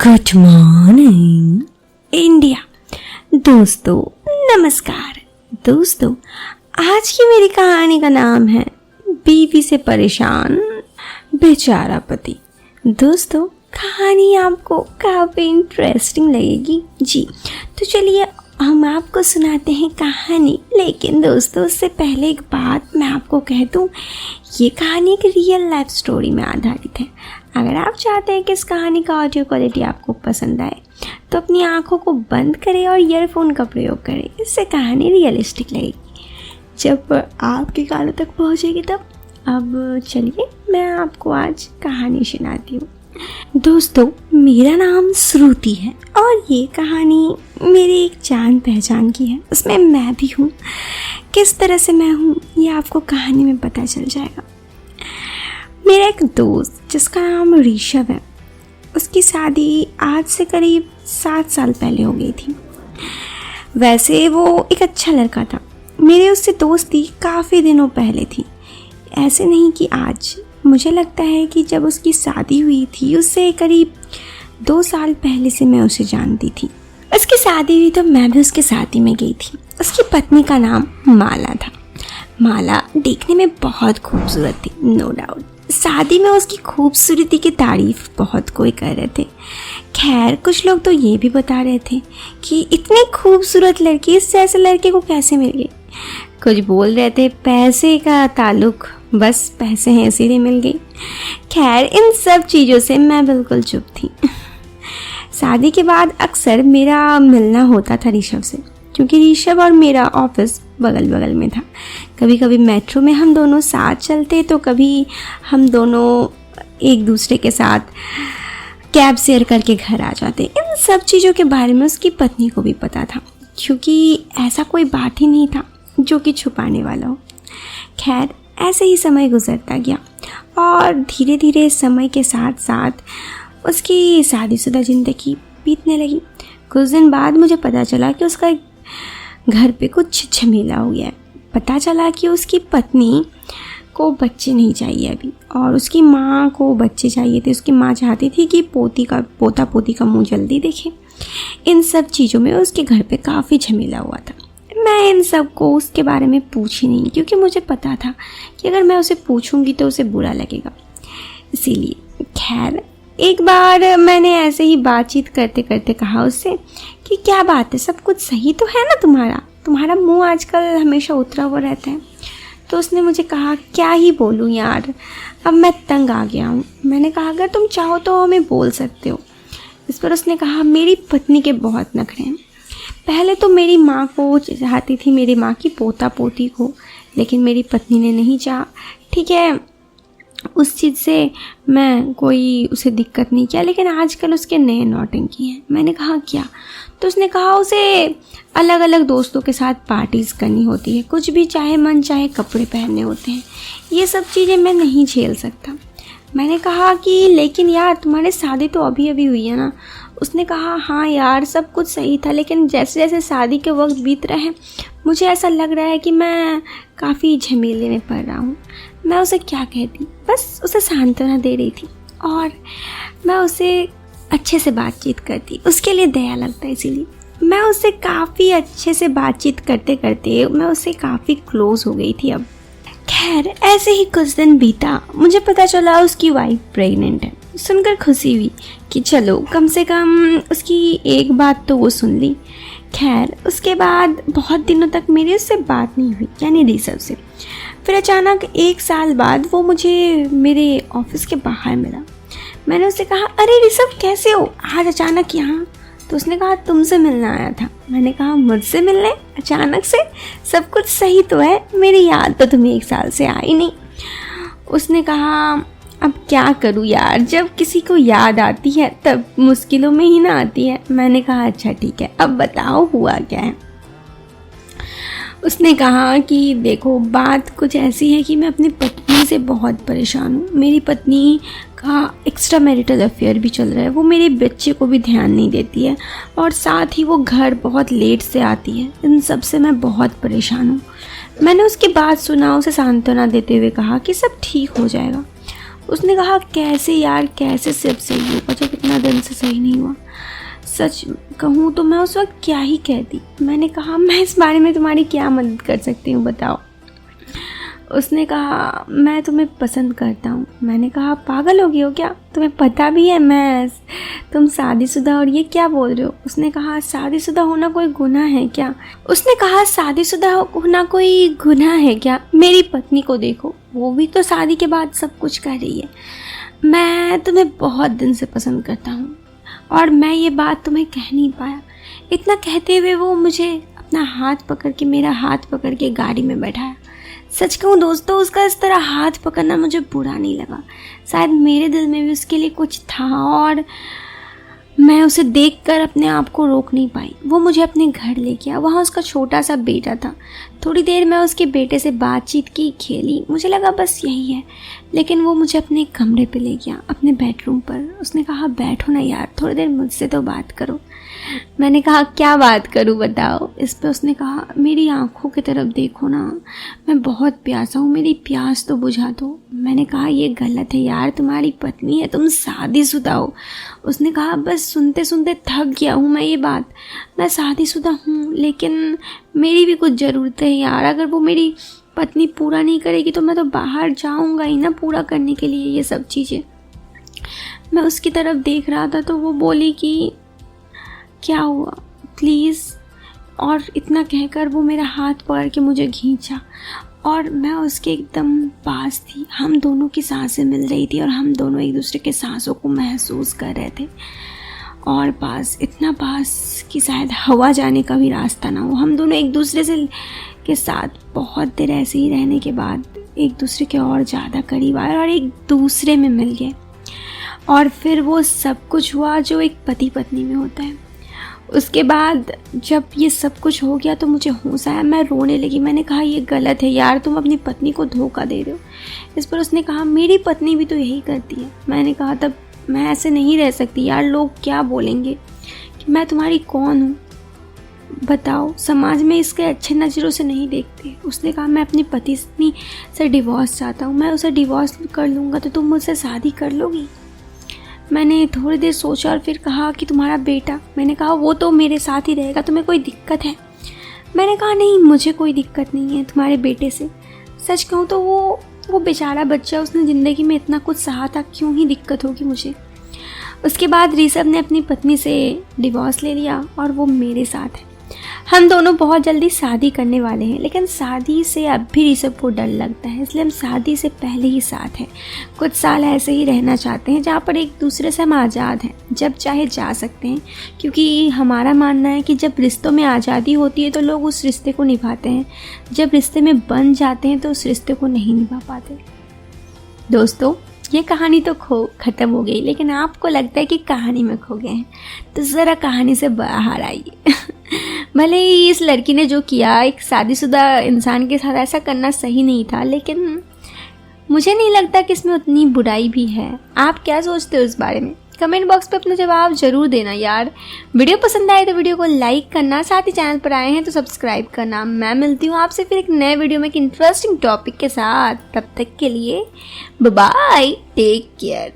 Good morning India. दोस्तों नमस्कार। दोस्तों आज की मेरी कहानी का नाम है बीवी से परेशान बेचारा पति। दोस्तों कहानी आपको काफ़ी इंटरेस्टिंग लगेगी जी, तो चलिए हम आपको सुनाते हैं कहानी। लेकिन दोस्तों उससे पहले एक बात मैं आपको कह दूं, ये कहानी एक रियल लाइफ स्टोरी में आधारित है। अगर आप चाहते हैं कि इस कहानी का ऑडियो क्वालिटी आपको पसंद आए तो अपनी आंखों को बंद करें और ईयरफोन का प्रयोग करें, इससे कहानी रियलिस्टिक लगेगी जब आपके कानों तक पहुंचेगी तब। अब चलिए मैं आपको आज कहानी सुनाती हूँ। दोस्तों मेरा नाम श्रुति है और ये कहानी मेरी एक जान पहचान की है। उसमें मैं भी हूँ। किस तरह से मैं हूँ ये आपको कहानी में पता चल जाएगा। मेरा एक दोस्त जिसका नाम ऋषभ है, उसकी शादी आज से करीब 7 साल पहले हो गई थी। वैसे वो एक अच्छा लड़का था। मेरे उससे दोस्ती काफ़ी दिनों पहले थी, ऐसे नहीं कि आज। मुझे लगता है कि जब उसकी शादी हुई थी उससे करीब 2 साल पहले से मैं उसे जानती थी। उसकी शादी हुई तो मैं भी उसकी शादी में गई थी। उसकी पत्नी का नाम माला था। माला देखने में बहुत खूबसूरत थी, नो डाउट। शादी में उसकी खूबसूरती की तारीफ बहुत कोई कर रहे थे। खैर कुछ लोग तो ये भी बता रहे थे कि इतनी खूबसूरत लड़की इस जैसे लड़के को कैसे मिल गई। कुछ बोल रहे थे पैसे का ताल्लुक, बस पैसे हैं इसीलिए मिल गई। खैर इन सब चीज़ों से मैं बिल्कुल चुप थी। शादी के बाद अक्सर मेरा मिलना होता था ऋषभ से, क्योंकि ऋषभ और मेरा ऑफिस बगल बगल में था। कभी कभी मेट्रो में हम दोनों साथ चलते तो कभी हम दोनों एक दूसरे के साथ कैब शेयर करके घर आ जाते। इन सब चीज़ों के बारे में उसकी पत्नी को भी पता था, क्योंकि ऐसा कोई बात ही नहीं था जो कि छुपाने वाला हो। खैर ऐसे ही समय गुजरता गया और धीरे धीरे समय के साथ साथ उसकी शादीशुदा ज़िंदगी बीतने लगी। कुछ दिन बाद मुझे पता चला कि उसका घर पे कुछ झमेला हो गया है। पता चला कि उसकी पत्नी को बच्चे नहीं चाहिए अभी, और उसकी माँ को बच्चे चाहिए थे। उसकी माँ चाहती थी कि पोता पोती का मुंह जल्दी देखे। इन सब चीज़ों में उसके घर पे काफ़ी झमेला हुआ था। मैं इन सब को उसके बारे में पूछी नहीं, क्योंकि मुझे पता था कि अगर मैं उसे पूछूंगी तो उसे बुरा लगेगा, इसीलिए। खैर एक बार मैंने ऐसे ही बातचीत करते करते कहा उससे कि क्या बात है, सब कुछ सही तो है ना तुम्हारा मुंह आजकल हमेशा उतरा हुआ रहता है। तो उसने मुझे कहा क्या ही बोलूँ यार, अब मैं तंग आ गया हूँ। मैंने कहा अगर तुम चाहो तो हमें बोल सकते हो। इस पर उसने कहा मेरी पत्नी के बहुत नखरे हैं। पहले तो मेरी माँ को चाहती थी, मेरी माँ की पोता पोती को, लेकिन मेरी पत्नी ने नहीं चाहा। ठीक है, उस चीज़ से मैं कोई उसे दिक्कत नहीं किया, लेकिन आजकल उसके नए नौटंकी हैं। मैंने कहा क्या? तो उसने कहा उसे अलग अलग दोस्तों के साथ पार्टीज़ करनी होती है, कुछ भी चाहे मन चाहे कपड़े पहनने होते हैं। ये सब चीज़ें मैं नहीं झेल सकता। मैंने कहा कि लेकिन यार तुम्हारी शादी तो अभी अभी हुई है ना। उसने कहा हाँ यार सब कुछ सही था, लेकिन जैसे जैसे शादी के वक्त बीत रहे हैं मुझे ऐसा लग रहा है कि मैं काफ़ी झमेले में पड़ रहा हूँ। मैं उसे क्या कहती, बस उसे सांत्वना दे रही थी और मैं उसे अच्छे से बातचीत करती, उसके लिए दया लगता है, इसीलिए मैं उससे काफ़ी अच्छे से बातचीत करते करते मैं उससे काफ़ी क्लोज हो गई थी अब। खैर ऐसे ही कुछ दिन बीता, मुझे पता चला उसकी वाइफ प्रेग्नेंट है। सुनकर खुशी हुई कि चलो कम से कम उसकी एक बात तो वो सुन ली। खैर उसके बाद बहुत दिनों तक मेरी उससे बात नहीं हुई, यानी ऋषभ से। फिर अचानक 1 साल बाद वो मुझे मेरे ऑफिस के बाहर मिला। मैंने उससे कहा अरे ऋषभ कैसे हो आज अचानक यहाँ? तो उसने कहा तुमसे मिलना आया था। मैंने कहा मुझसे मिलने अचानक से? सब कुछ सही तो है, मेरी याद तो तुम्हें 1 साल से आई नहीं। उसने कहा अब क्या करूँ यार, जब किसी को याद आती है तब मुश्किलों में ही ना आती है। मैंने कहा अच्छा ठीक है, अब बताओ हुआ क्या है। उसने कहा कि देखो बात कुछ ऐसी है कि मैं अपनी पत्नी से बहुत परेशान हूँ। मेरी पत्नी का एक्स्ट्रा मैरिटल अफेयर भी चल रहा है, वो मेरे बच्चे को भी ध्यान नहीं देती है और साथ ही वो घर बहुत लेट से आती है। इन सब से मैं बहुत परेशान हूँ। मैंने उसकी बात सुना, उसे सांत्वना देते हुए कहा कि सब ठीक हो जाएगा। उसने कहा कैसे यार, कैसे सिर्फ सही होगा जब इतना दिन से सही नहीं हुआ। सच कहूँ तो मैं उस वक्त क्या ही कहती। मैंने कहा मैं इस बारे में तुम्हारी क्या मदद कर सकती हूँ बताओ। उसने कहा मैं तुम्हें पसंद करता हूँ। मैंने कहा पागल हो गई हो क्या, तुम्हें पता भी है तुम शादीशुदा और ये क्या बोल रहे हो। उसने कहा शादीशुदा होना कोई गुनाह है क्या। उसने कहा शादीशुदा होना कोई गुनाह है क्या, मेरी पत्नी को देखो, वो भी तो शादी के बाद सब कुछ कर रही है। मैं तुम्हें बहुत दिन से पसंद करता हूँ और मैं ये बात तुम्हें कह नहीं पाया। इतना कहते हुए वो मुझे अपना हाथ पकड़ के, मेरा हाथ पकड़ के गाड़ी में बैठाया। सच कहूँ दोस्तों, उसका इस तरह हाथ पकड़ना मुझे बुरा नहीं लगा। शायद मेरे दिल में भी उसके लिए कुछ था और मैं उसे देखकर अपने आप को रोक नहीं पाई। वो मुझे अपने घर ले गया। वहाँ उसका छोटा सा बेटा था। थोड़ी देर मैं उसके बेटे से बातचीत की, खेली, मुझे लगा बस यही है। लेकिन वो मुझे अपने कमरे पे ले गया, अपने बेडरूम पर। उसने कहा बैठो ना यार, थोड़ी देर मुझसे तो बात करो। मैंने कहा क्या बात करूं बताओ। इस पे उसने कहा मेरी आंखों की तरफ देखो ना, मैं बहुत प्यासा हूँ, मेरी प्यास तो बुझा दो। मैंने कहा ये गलत है यार, तुम्हारी पत्नी है, तुम शादीशुदा हो। उसने कहा बस सुनते सुनते थक गया हूँ मैं ये बात। मैं शादीशुदा हूँ लेकिन मेरी भी कुछ ज़रूरत है यार। अगर वो मेरी पत्नी पूरा नहीं करेगी तो मैं तो बाहर जाऊँगा ही ना पूरा करने के लिए ये सब चीज़ें। मैं उसकी तरफ देख रहा था तो वो बोली कि क्या हुआ प्लीज़, और इतना कहकर वो मेरा हाथ पकड़ के मुझे खींचा और मैं उसके एकदम पास थी। हम दोनों की सांसें मिल रही थी और हम दोनों एक दूसरे के सांसों को महसूस कर रहे थे। और पास, इतना पास कि शायद हवा जाने का भी रास्ता ना हो। हम दोनों एक दूसरे से के साथ बहुत देर ऐसे ही रहने के बाद एक दूसरे के और ज़्यादा करीब आए और एक दूसरे में मिल गए। और फिर वो सब कुछ हुआ जो एक पति पत्नी में होता है। उसके बाद जब ये सब कुछ हो गया तो मुझे होश आया, मैं रोने लगी। मैंने कहा ये गलत है यार, तुम अपनी पत्नी को धोखा दे रहे हो। इस पर उसने कहा मेरी पत्नी भी तो यही करती है। मैंने कहा तब मैं ऐसे नहीं रह सकती यार, लोग क्या बोलेंगे कि मैं तुम्हारी कौन हूँ बताओ, समाज में इसके अच्छे नज़रों से नहीं देखते। उसने कहा मैं अपनी पत्नी से डिवोर्स चाहता हूँ, मैं उसे डिवोर्स कर लूँगा तो तुम मुझसे शादी कर लोगी। मैंने थोड़ी देर सोचा और फिर कहा कि तुम्हारा बेटा। मैंने कहा वो तो मेरे साथ ही रहेगा, तुम्हें कोई दिक्कत है। मैंने कहा नहीं मुझे कोई दिक्कत नहीं है तुम्हारे बेटे से। सच कहूँ तो वो बेचारा बच्चा, उसने ज़िंदगी में इतना कुछ सहा था, क्यों ही दिक्कत होगी मुझे। उसके बाद ऋषभ ने अपनी पत्नी से डिवोर्स ले लिया और वो मेरे साथ है। हम दोनों बहुत जल्दी शादी करने वाले हैं, लेकिन शादी से अब भी ऋषभ को डर लगता है, इसलिए हम शादी से पहले ही साथ हैं। कुछ साल ऐसे ही रहना चाहते हैं जहाँ पर एक दूसरे से हम आज़ाद हैं, जब चाहे जा सकते हैं। क्योंकि हमारा मानना है कि जब रिश्तों में आज़ादी होती है तो लोग उस रिश्ते को निभाते हैं, जब रिश्ते में बंध जाते हैं तो उस रिश्ते को नहीं निभा पाते। दोस्तों ये कहानी तो ख़त्म हो गई, लेकिन आपको लगता है कि कहानी में खो गए हैं तो ज़रा कहानी से बाहर आइए। भले ही इस लड़की ने जो किया, एक शादीशुदा इंसान के साथ ऐसा करना सही नहीं था, लेकिन मुझे नहीं लगता कि इसमें उतनी बुराई भी है। आप क्या सोचते हो इस बारे में? कमेंट बॉक्स पे अपना जवाब ज़रूर देना यार। वीडियो पसंद आए तो वीडियो को लाइक करना, साथ ही चैनल पर आए हैं तो सब्सक्राइब करना। मैं मिलती हूँ आपसे फिर एक नए वीडियो में एक इंटरेस्टिंग टॉपिक के साथ। तब तक के लिए बाय बाय, टेक केयर।